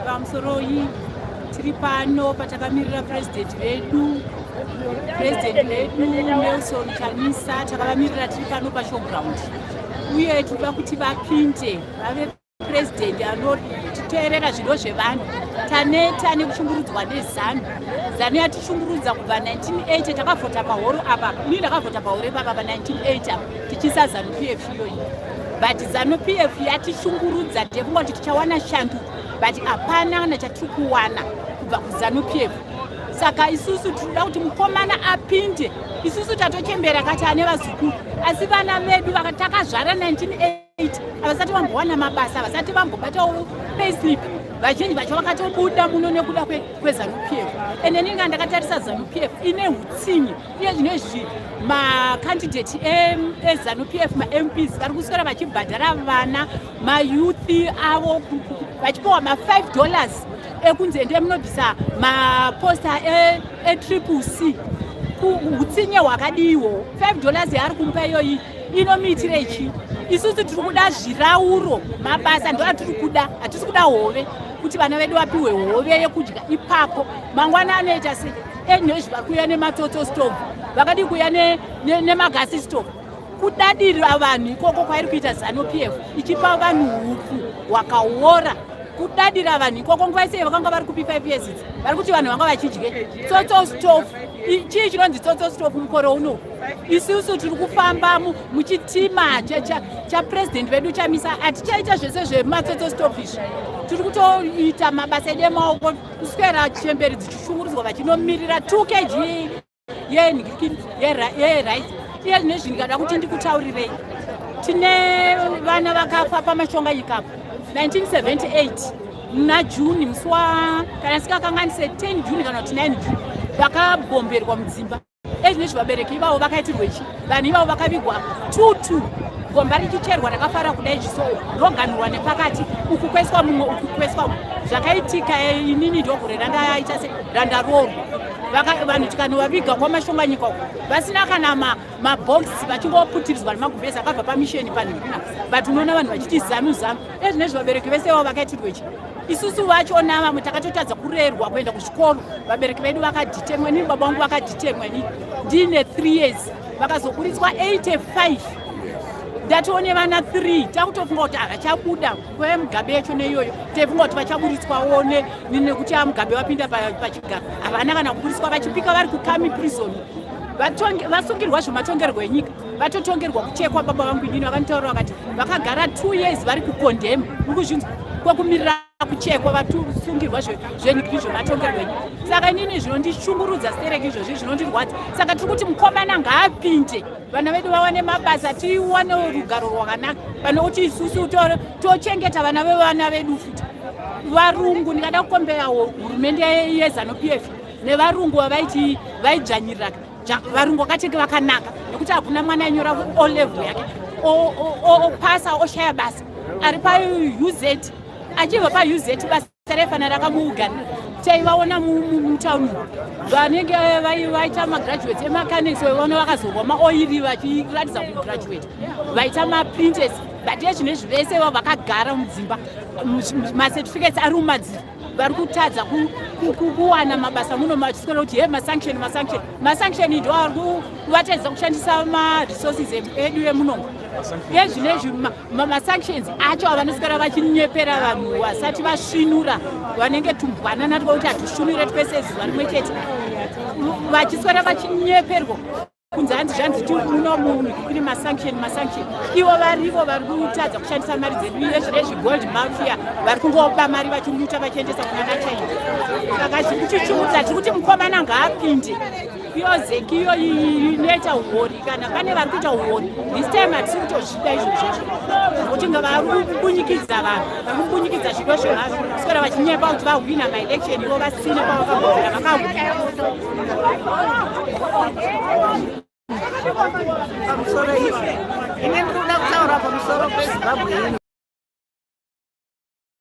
pamusoro iyi tiri pano patakamirira president vedu Nelson Chamisa, takavamirira tiri pano pashowground uye tinoda kuti vapinde vave president anotiteerera zvido zvevanhu. Taneta nekushungurudzwa nezanu. Zanu yatishungurudza kubva 1980 takavhota pahoro apa. Ini ndakavhota pahoro ipapa pa1980 tichisa Zanu PF iyoyi. But Zanu PF yatishungurudza ndekungoti tichawana shandu. But hapana chatiri kuwana kubva kuZanu PF. Saka isusu tinoda kuti mukomana apinde. Isusu tatochembera kati ane vazukuru. Asi vana vedu vakatakazvara 1980 avasati vambowana mabasa, avasati vambobatawo payslip. Vazhinji vacho vakatobuda muno nekuda kweZanu PF. Ende ninga ndakatarisa Zanu PF ine hutsinye. Iye zvinezvi makandidate eZanu PF ma-MPs vari kuswera vachibhadhara vana mayuthi avo vachipiwa ma$5 ekunze ndemunobvisa maposta eCCC. Hutsinye hwakadiwo. $5 yaari kumupa iyoyi inomitira ichi. Isusu tiri kuda zvirauro mabasa ndo atiri kuda, hatisi kuda hove kuti vana vedu vapiwe hove yekudya ipapo. Mangwana anoita se enhezvi vari kuuya nematoto stove, vakadi kuuya nemagasi stove. Kudadirira vanhu ikoko kwairi kuita Zanu PF ichipa vanhu huku hwakaora. Kudadira vanhu ikoko nguva isei vakanga vari kupi 5 years idzi vari kuti vanhu vanga vachidye toto stove. Chii chinonzi toto stove mukore uno? Isusu tiri kufamba muchitima chapresident vedu Chamisa. Hatichaita zvese zvematoto stove izvi. Tiri kutoita mabasa edu emaoko kuswera chemberi dzichishungurudzwa vachinomirira 2 kg yerice. Iye zvinezvi ndikada kuti ndikutaurirei. Tine vana vakafa pamashonga nyikapo 1978 muna Juni musi kana sikakanganise 10 Juni kana kuti 9 Juni vakabomberwa mudzimba. Ezvinezvi vabereki ivavo vakaitirwa ichi. Vanhu ivavo vakavigwa tutu. Gomba richicherwa rakafara kudai zviso roganurwa nepakati uku kweswa mumwe uku kweswa mumwe. Zvakaitika inini ndogore randaita se randaroro. Vanhu tikanovaviga kwamashonga nyika uko vasina kana mabhokisi vachingoputiridzwa nemagumbezi akabva pamisheni panhirina. But unoona vanhu vachiti Zanu. Ezvinezvi vabereki vese vavo vakaitirwa ichi. Isusu vachona vamwe takatotadza kurerwa kuenda kuchikoro. Vabereki vedu vakadhitemwa, nini baba vangu vakadhitemwa ndine 3 years. Vakazoburitswa 85. Ndatione vana 3 takutofunga kuti havachabuda kwemugabe yacho neiyoyo. Teifunga kuti vachaburitswawo nekuti mugabe wapinda pachigaro. Havana kana kuburitswa vachipika vari kukami prison. Vasungirwa zvematongerwo enyika. Vatotongerwa kuchekwa. Baba vangu inini vakanitaura vakati vakagara 2 years vari kukondhemu. Mukuzvinzwa kwokumirira kuchekwa vatusungirwa zvenyika zvematongerwo enyika. Saka inini zvinondishungurudza stereki izvozvi zvinondirwadza. Saka tiri kuti mukomana ngaapinde. Vana vedu vawane mabasa, tiwane rugaro rwakanaka. Panokuti isusu tochengeta vana vevana vedu futi. Varungu ndingada kukombera hurumende yeZanu PF nevarungu vaidzvanyirira. Varungu vakatenge vakanaka nekuti hakuna mwana anyora O level yake opasa oshaya basa ari paUZ. Achibva paUZ basa refanira rakamuuganira. Taivaona mutaundi vanenge vaita magraduates emechanics vaona vakazorwa maoiri vachiratidza kugraduate vaita maprinters. But ezvinezvi vese vakagara mudzimba macertificates ari mumadziro vari kutadza kuwana mabasa muno machiswera kuti masanction ndo vari kuvatadza kushandisa maresources edu emunongo. Ezvinezvi masanctions acho avanoswera vachinyepera vanhu vasati vasvinura vanenge tumbwana natwa kuti hatusvinure twese zuva rimwe chete vachiswera vachinyeperwa kunze hanzi zvanzi tiuno munhu kuri masanction. Ivo varivo vari kutadza kushandisa mari dzedu ezvinezvi gold mafia vari kungopa mari vachimuta vachiendesa kuna China. Saka zvikuchichudza tiri kuti mukomana ngaapinde. Iyo zeki iyo inoita huori kana pane vari kuita huori this time hatisi kutozvida izvozvo nokuti vari kubunyikidza vanhu vari kubunyikidza zvido zvevanhu kuswera vachinyepa kuti vahwina maelection ivo vasina pavakambovira vakahwina. Pamusoro izvi ine ndinoda kutaura pamusoro peZimbabwe ino.